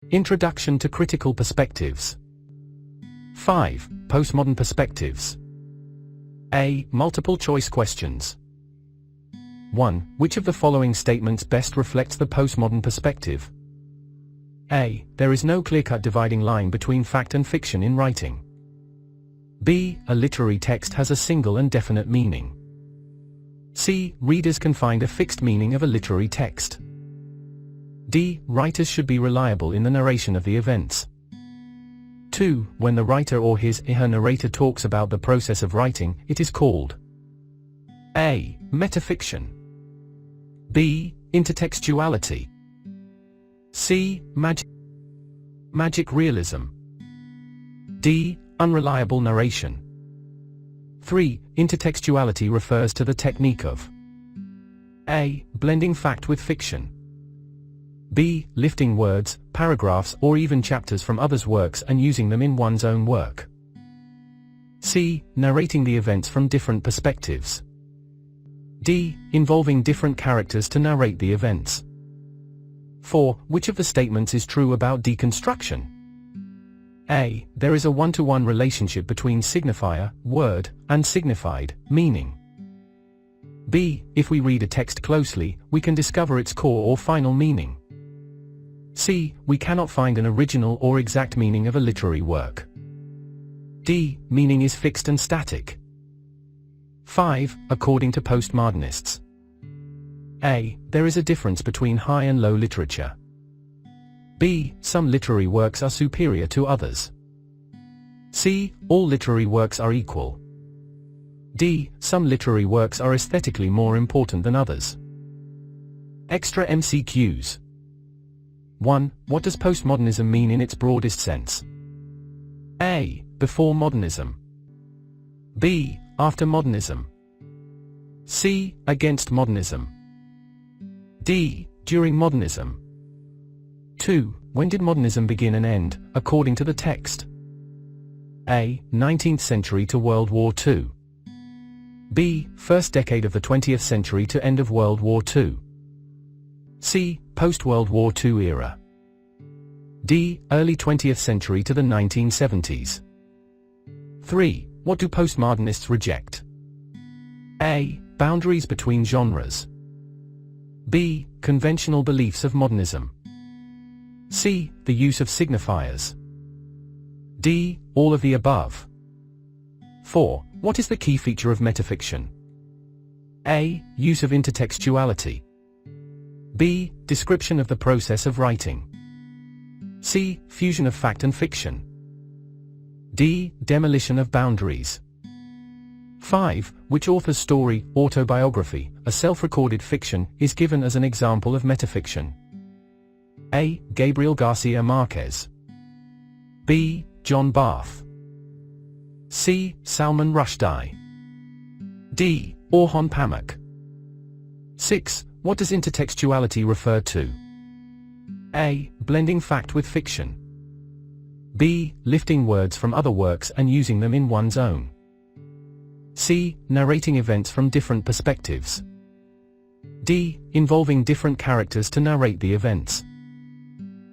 Introduction to Critical Perspectives. 5. Postmodern Perspectives. A. Multiple choice questions. 1. Which of the following statements best reflects the postmodern perspective? A. There is no clear-cut dividing line between fact and fiction in writing. B. A literary text has a single and definite meaning. C. Readers can find a fixed meaning of a literary text. D. Writers should be reliable in the narration of the events. 2. When the writer or his/her narrator talks about the process of writing, it is called A. Metafiction. B. Intertextuality. C. Magic realism. D. Unreliable narration. 3. Intertextuality refers to the technique of A. Blending fact with fiction. B. Lifting words, paragraphs or even chapters from others' works and using them in one's own work. C. Narrating the events from different perspectives. D. Involving different characters to narrate the events. 4. Which of the statements is true about deconstruction? A. There is a one-to-one relationship between signifier, word, and signified, meaning. B. If we read a text closely, we can discover its core or final meaning. C. We cannot find an original or exact meaning of a literary work. D. Meaning is fixed and static. 5. According to postmodernists. A. There is a difference between high and low literature. B. Some literary works are superior to others. C. All literary works are equal. D. Some literary works are aesthetically more important than others. Extra MCQs. 1. What does postmodernism mean in its broadest sense? A. Before modernism. B. After modernism. C. Against modernism. D. During modernism. 2. When did modernism begin and end, according to the text? A. 19th century to World War II. B. First decade of the 20th century to end of World War II. C. Post-World War II era. D. Early 20th century to the 1970s. 3. What do postmodernists reject? A. Boundaries between genres. B. Conventional beliefs of modernism. C. The use of signifiers. D. All of the above. 4. What is the key feature of metafiction? A. Use of intertextuality. B. Description of the process of writing. C. Fusion of fact and fiction. D. Demolition of boundaries. 5. Which author's story, autobiography, a self-recorded fiction, is given as an example of metafiction? A. Gabriel Garcia Marquez. B. John Barth. C. Salman Rushdie. D. Orhan Pamuk. 6. What does intertextuality refer to? A. Blending fact with fiction. B. Lifting words from other works and using them in one's own. C. Narrating events from different perspectives. D. Involving different characters to narrate the events.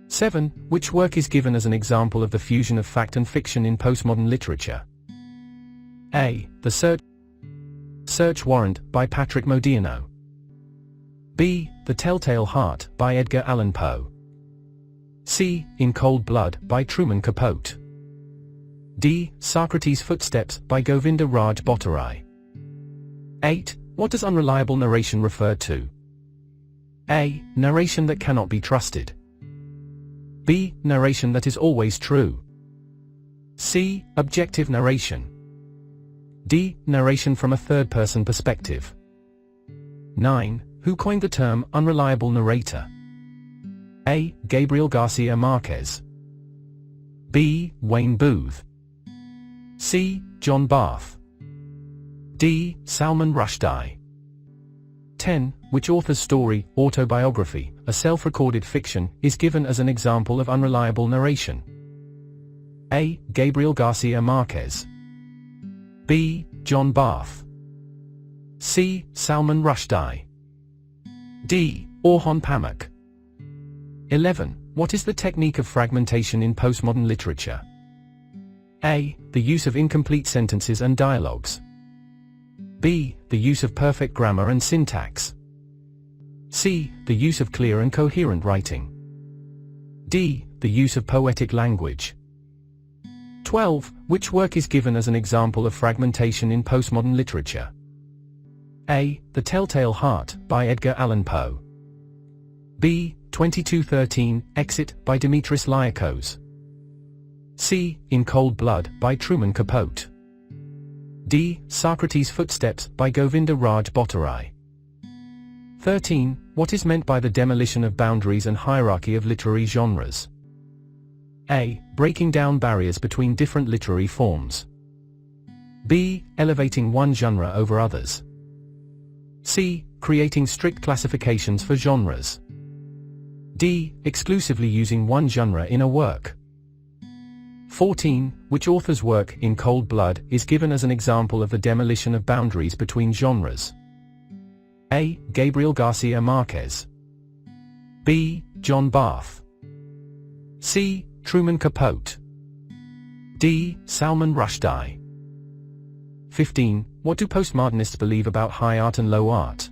7. Which work is given as an example of the fusion of fact and fiction in postmodern literature? A. The Search Warrant, by Patrick Modiano. B. The Telltale Heart, by Edgar Allan Poe. C. In Cold Blood, by Truman Capote. D. Socrates' Footsteps, by Govinda Raj Bhattarai. 8. What does unreliable narration refer to? A. Narration that cannot be trusted. B. Narration that is always true. C. Objective narration. D. Narration from a third-person perspective. 9. Who coined the term unreliable narrator? A. Gabriel Garcia Marquez. B. Wayne Booth. C. John Barth. D. Salman Rushdie. 10. Which author's story, autobiography, a self-recorded fiction, is given as an example of unreliable narration? A. Gabriel Garcia Marquez. B. John Barth. C. Salman Rushdie. D. Orhan Pamuk. 11. What is the technique of fragmentation in postmodern literature? A. The use of incomplete sentences and dialogues. B. The use of perfect grammar and syntax. C. The use of clear and coherent writing. D. The use of poetic language. 12. Which work is given as an example of fragmentation in postmodern literature? A. The Telltale Heart, by Edgar Allan Poe. B. 2213, Exit, by Dimitris Lyakos. C. In Cold Blood, by Truman Capote. D. Socrates' Footsteps, by Govinda Raj Bhattarai. 13. What is meant by the demolition of boundaries and hierarchy of literary genres? A. Breaking down barriers between different literary forms. B. Elevating one genre over others. C. Creating strict classifications for genres. D. Exclusively using one genre in a work. 14. Which author's work, In Cold Blood, is given as an example of the demolition of boundaries between genres? A. Gabriel Garcia Marquez. B. John Barth. C. Truman Capote. D. Salman Rushdie. 15. What do postmodernists believe about high art and low art?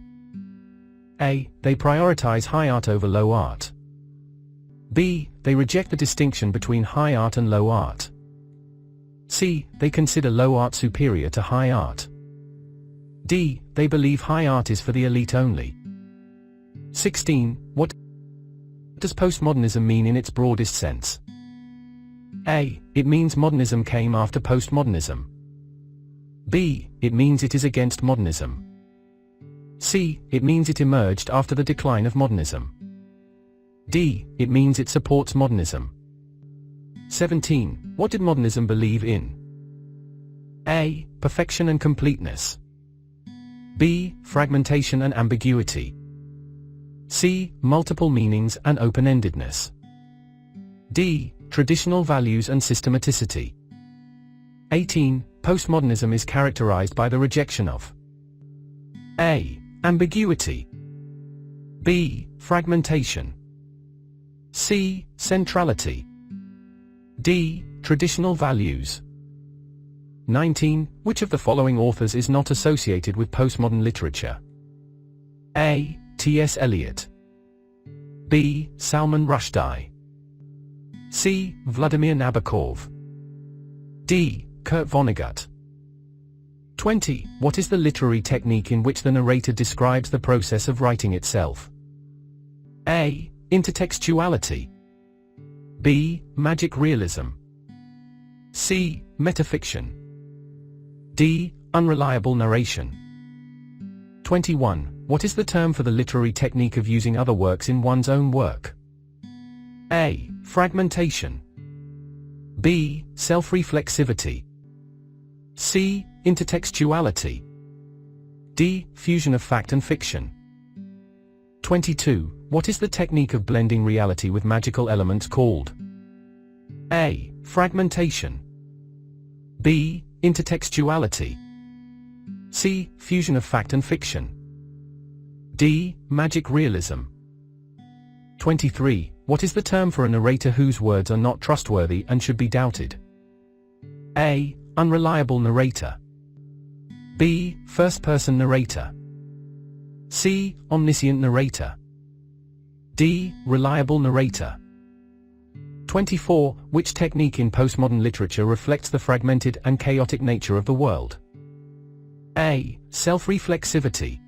A. They prioritize high art over low art. B. They reject the distinction between high art and low art. C. They consider low art superior to high art. D. They believe high art is for the elite only. 16. What does postmodernism mean in its broadest sense? A. It means modernism came after postmodernism. B. It means it is against modernism. C. It means it emerged after the decline of modernism. D. It means it supports modernism. 17. What did modernism believe in? A. Perfection and completeness. B. Fragmentation and ambiguity. C. Multiple meanings and open-endedness. D. Traditional values and systematicity. 18. Postmodernism is characterized by the rejection of A. Ambiguity. B. Fragmentation. C. Centrality. D. Traditional values. 19. Which of the following authors is not associated with postmodern literature? A. T.S. Eliot. B. Salman Rushdie. C. Vladimir Nabokov. D. Kurt Vonnegut. 20. What is the literary technique in which the narrator describes the process of writing itself? A. Intertextuality. B. Magic realism. C. Metafiction. D. Unreliable narration. 21. What is the term for the literary technique of using other works in one's own work? A. Fragmentation. B. Self-reflexivity. C. Intertextuality. D. Fusion of fact and fiction. 22. What is the technique of blending reality with magical elements called? A. Fragmentation. B. Intertextuality. C. Fusion of fact and fiction. D. Magic realism. 23. What is the term for a narrator whose words are not trustworthy and should be doubted? A. Unreliable narrator. B. First-person narrator. C. Omniscient narrator. D. Reliable narrator. 24. Which technique in postmodern literature reflects the fragmented and chaotic nature of the world? A. Self-reflexivity.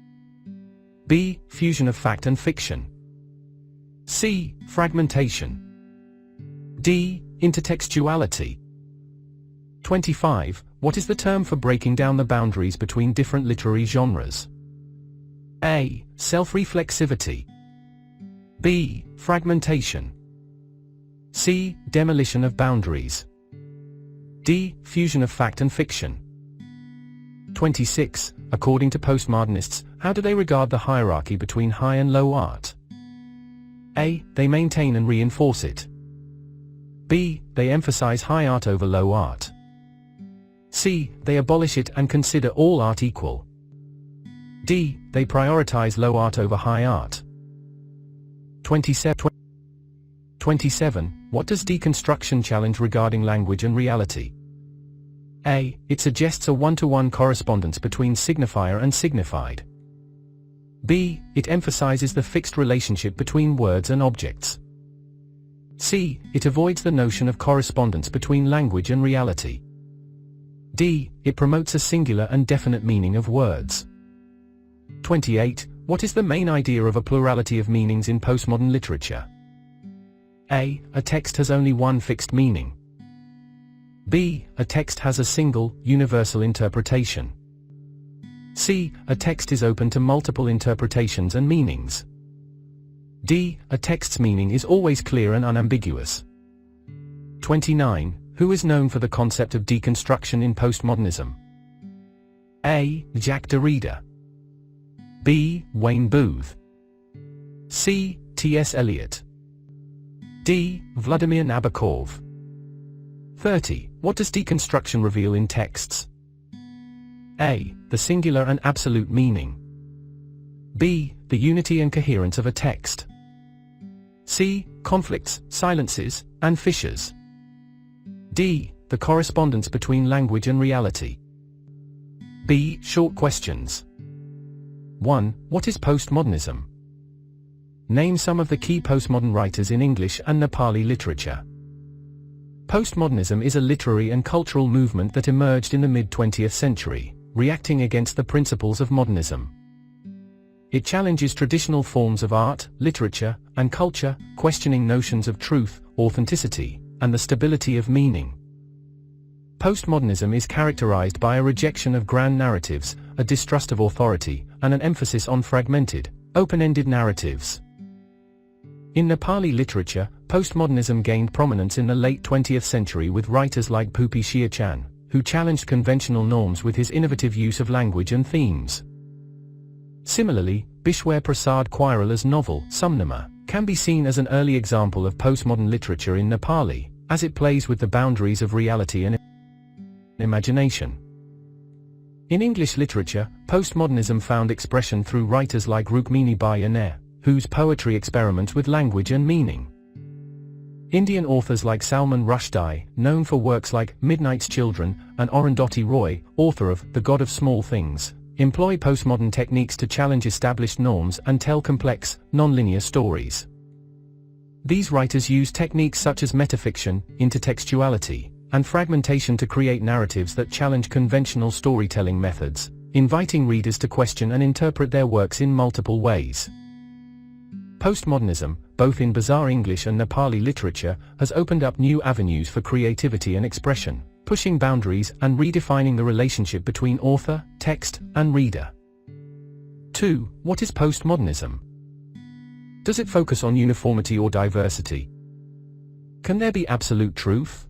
B. Fusion of fact and fiction. C. Fragmentation. D. Intertextuality. 25. What is the term for breaking down the boundaries between different literary genres? A. Self-reflexivity. B. Fragmentation. C. Demolition of boundaries. D. Fusion of fact and fiction. 26. According to postmodernists, how do they regard the hierarchy between high and low art? A. They maintain and reinforce it. B. They emphasize high art over low art. C. They abolish it and consider all art equal. D. They prioritize low art over high art. 27. 27. What does deconstruction challenge regarding language and reality? A. It suggests a one-to-one correspondence between signifier and signified. B. It emphasizes the fixed relationship between words and objects. C. It avoids the notion of correspondence between language and reality. D. It promotes a singular and definite meaning of words. 28. What is the main idea of a plurality of meanings in postmodern literature? A. A text has only one fixed meaning. B. A text has a single, universal interpretation. C. A text is open to multiple interpretations and meanings. D. A text's meaning is always clear and unambiguous. 29. Who is known for the concept of deconstruction in postmodernism? A. Jacques Derrida. B. Wayne Booth. C. T.S. Eliot. D. Vladimir Nabokov. 30. What does deconstruction reveal in texts? A. The singular and absolute meaning. B. The unity and coherence of a text. C. Conflicts, silences, and fissures. D. The correspondence between language and reality. B. Short questions. 1. What is postmodernism? Name some of the key postmodern writers in English and Nepali literature. Postmodernism is a literary and cultural movement that emerged in the mid-20th century, reacting against the principles of modernism. It challenges traditional forms of art, literature, and culture, questioning notions of truth, authenticity, and the stability of meaning. Postmodernism is characterized by a rejection of grand narratives, a distrust of authority, and an emphasis on fragmented, open-ended narratives. In Nepali literature, postmodernism gained prominence in the late 20th century with writers like Pupi Siachan, who challenged conventional norms with his innovative use of language and themes. Similarly, Bishwar Prasad Koirala's novel, Sumnama, can be seen as an early example of postmodern literature in Nepali, as it plays with the boundaries of reality and imagination. In English literature, postmodernism found expression through writers like Rukmini Bai Aner, whose poetry experiments with language and meaning. Indian authors like Salman Rushdie, known for works like Midnight's Children, and Arundhati Roy, author of The God of Small Things, employ postmodern techniques to challenge established norms and tell complex, non-linear stories. These writers use techniques such as metafiction, intertextuality, and fragmentation to create narratives that challenge conventional storytelling methods, inviting readers to question and interpret their works in multiple ways. Postmodernism, both in Bazaar English and Nepali literature, has opened up new avenues for creativity and expression, pushing boundaries and redefining the relationship between author, text, and reader. 2. What is postmodernism? Does it focus on uniformity or diversity? Can there be absolute truth?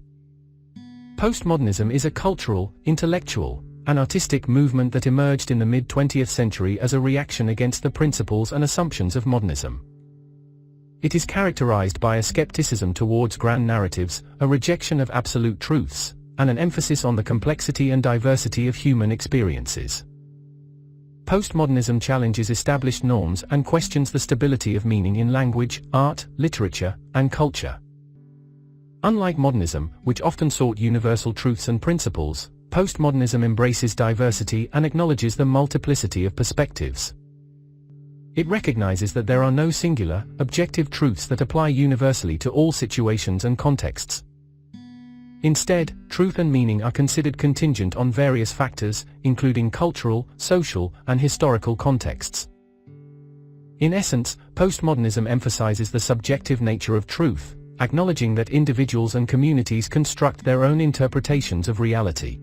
Postmodernism is a cultural, intellectual, and artistic movement that emerged in the mid-20th century as a reaction against the principles and assumptions of modernism. It is characterized by a skepticism towards grand narratives, a rejection of absolute truths, and an emphasis on the complexity and diversity of human experiences. Postmodernism challenges established norms and questions the stability of meaning in language, art, literature, and culture. Unlike modernism, which often sought universal truths and principles, postmodernism embraces diversity and acknowledges the multiplicity of perspectives. It recognizes that there are no singular, objective truths that apply universally to all situations and contexts. Instead, truth and meaning are considered contingent on various factors, including cultural, social, and historical contexts. In essence, postmodernism emphasizes the subjective nature of truth, acknowledging that individuals and communities construct their own interpretations of reality.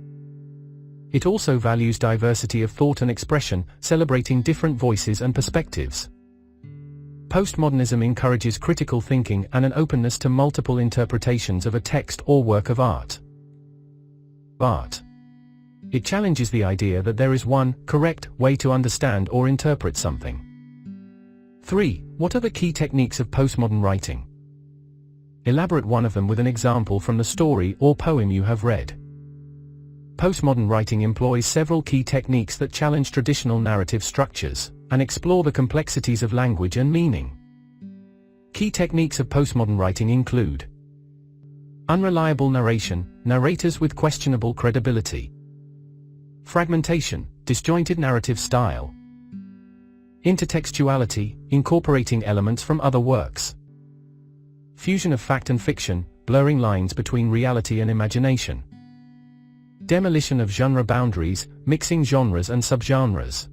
It also values diversity of thought and expression, celebrating different voices and perspectives. Postmodernism encourages critical thinking and an openness to multiple interpretations of a text or work of art. It challenges the idea that there is one correct way to understand or interpret something. 3. What are the key techniques of postmodern writing? Elaborate one of them with an example from the story or poem you have read. Postmodern writing employs several key techniques that challenge traditional narrative structures and explore the complexities of language and meaning. Key techniques of postmodern writing include unreliable narration, narrators with questionable credibility; fragmentation, disjointed narrative style; intertextuality, incorporating elements from other works; fusion of fact and fiction, blurring lines between reality and imagination; demolition of genre boundaries, mixing genres and subgenres.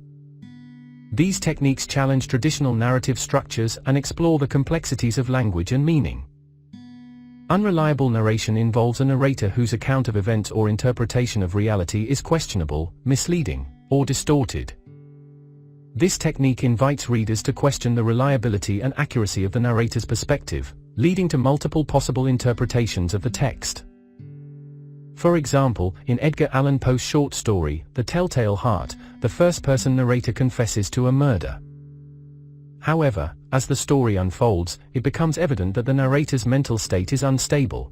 These techniques challenge traditional narrative structures and explore the complexities of language and meaning. Unreliable narration involves a narrator whose account of events or interpretation of reality is questionable, misleading, or distorted. This technique invites readers to question the reliability and accuracy of the narrator's perspective, leading to multiple possible interpretations of the text. For example, in Edgar Allan Poe's short story, The Telltale Heart, the first-person narrator confesses to a murder. However, as the story unfolds, it becomes evident that the narrator's mental state is unstable.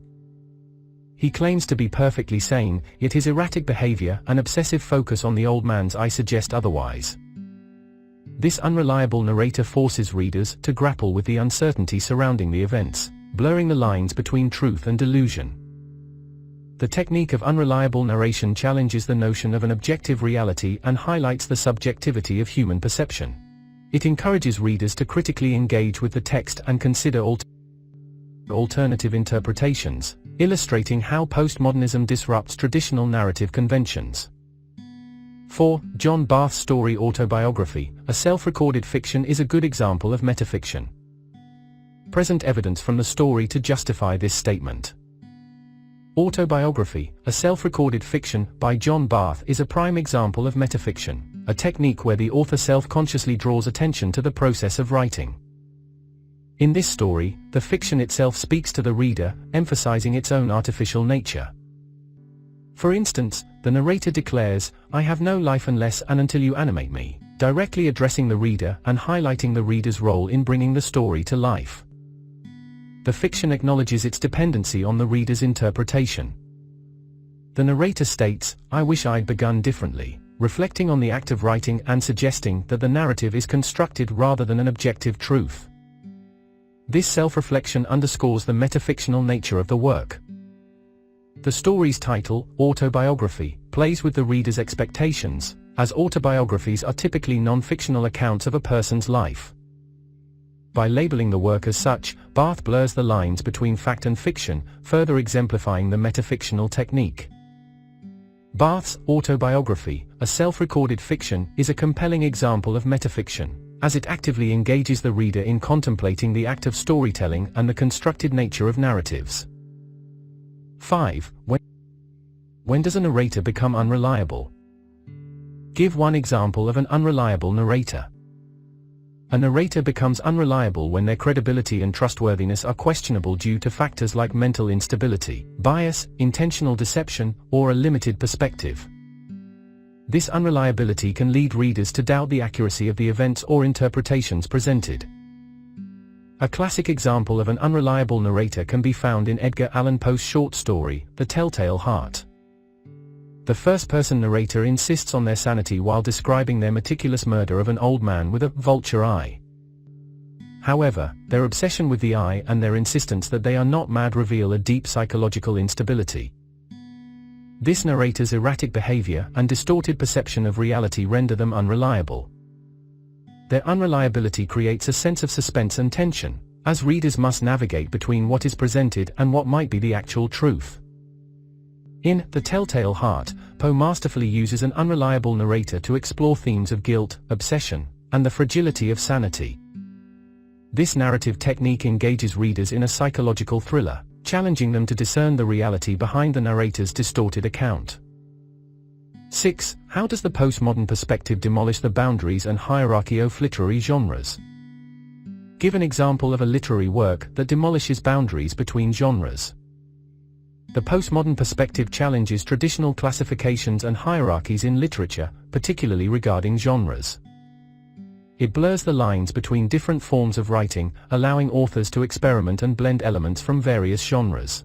He claims to be perfectly sane, yet his erratic behavior and obsessive focus on the old man's eye suggest otherwise. This unreliable narrator forces readers to grapple with the uncertainty surrounding the events, blurring the lines between truth and delusion. The technique of unreliable narration challenges the notion of an objective reality and highlights the subjectivity of human perception. It encourages readers to critically engage with the text and consider alternative interpretations, illustrating how postmodernism disrupts traditional narrative conventions. 4. John Barth's story autobiography, a self-recorded fiction, is a good example of metafiction. Present evidence from the story to justify this statement. Autobiography, a self-recorded fiction, by John Barth is a prime example of metafiction, a technique where the author self-consciously draws attention to the process of writing. In this story, the fiction itself speaks to the reader, emphasizing its own artificial nature. For instance, the narrator declares, "I have no life unless and until you animate me," directly addressing the reader and highlighting the reader's role in bringing the story to life. The fiction acknowledges its dependency on the reader's interpretation. The narrator states, "I wish I'd begun differently," reflecting on the act of writing and suggesting that the narrative is constructed rather than an objective truth. This self-reflection underscores the metafictional nature of the work. The story's title, autobiography, plays with the reader's expectations, as autobiographies are typically non-fictional accounts of a person's life. By labeling the work as such, Barth blurs the lines between fact and fiction, further exemplifying the metafictional technique. Barth's autobiography, a self-recorded fiction, is a compelling example of metafiction, as it actively engages the reader in contemplating the act of storytelling and the constructed nature of narratives. 5. When does a narrator become unreliable? Give one example of an unreliable narrator. A narrator becomes unreliable when their credibility and trustworthiness are questionable due to factors like mental instability, bias, intentional deception, or a limited perspective. This unreliability can lead readers to doubt the accuracy of the events or interpretations presented. A classic example of an unreliable narrator can be found in Edgar Allan Poe's short story, The Telltale Heart. The first-person narrator insists on their sanity while describing their meticulous murder of an old man with a vulture eye. However, their obsession with the eye and their insistence that they are not mad reveal a deep psychological instability. This narrator's erratic behavior and distorted perception of reality render them unreliable. Their unreliability creates a sense of suspense and tension, as readers must navigate between what is presented and what might be the actual truth. In The Telltale Heart, Poe masterfully uses an unreliable narrator to explore themes of guilt, obsession, and the fragility of sanity. This narrative technique engages readers in a psychological thriller, challenging them to discern the reality behind the narrator's distorted account. 6. How does the postmodern perspective demolish the boundaries and hierarchy of literary genres? Give an example of a literary work that demolishes boundaries between genres. The postmodern perspective challenges traditional classifications and hierarchies in literature, particularly regarding genres. It blurs the lines between different forms of writing, allowing authors to experiment and blend elements from various genres.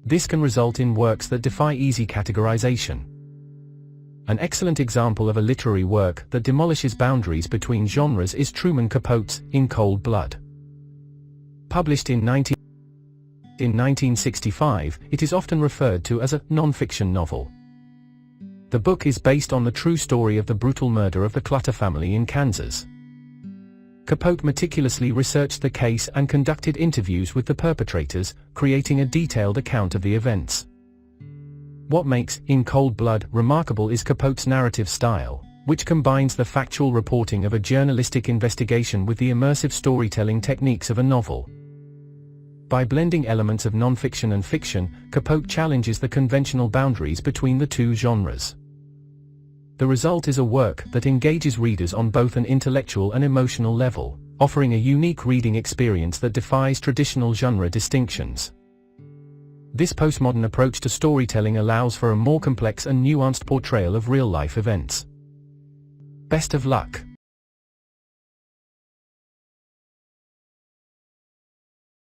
This can result in works that defy easy categorization. An excellent example of a literary work that demolishes boundaries between genres is Truman Capote's In Cold Blood. Published in 1965, it is often referred to as a non-fiction novel. The book is based on the true story of the brutal murder of the Clutter family in Kansas. Capote meticulously researched the case and conducted interviews with the perpetrators, creating a detailed account of the events. What makes In Cold Blood remarkable is Capote's narrative style, which combines the factual reporting of a journalistic investigation with the immersive storytelling techniques of a novel. By blending elements of non-fiction and fiction, Capote challenges the conventional boundaries between the two genres. The result is a work that engages readers on both an intellectual and emotional level, offering a unique reading experience that defies traditional genre distinctions. This postmodern approach to storytelling allows for a more complex and nuanced portrayal of real-life events. Best of luck!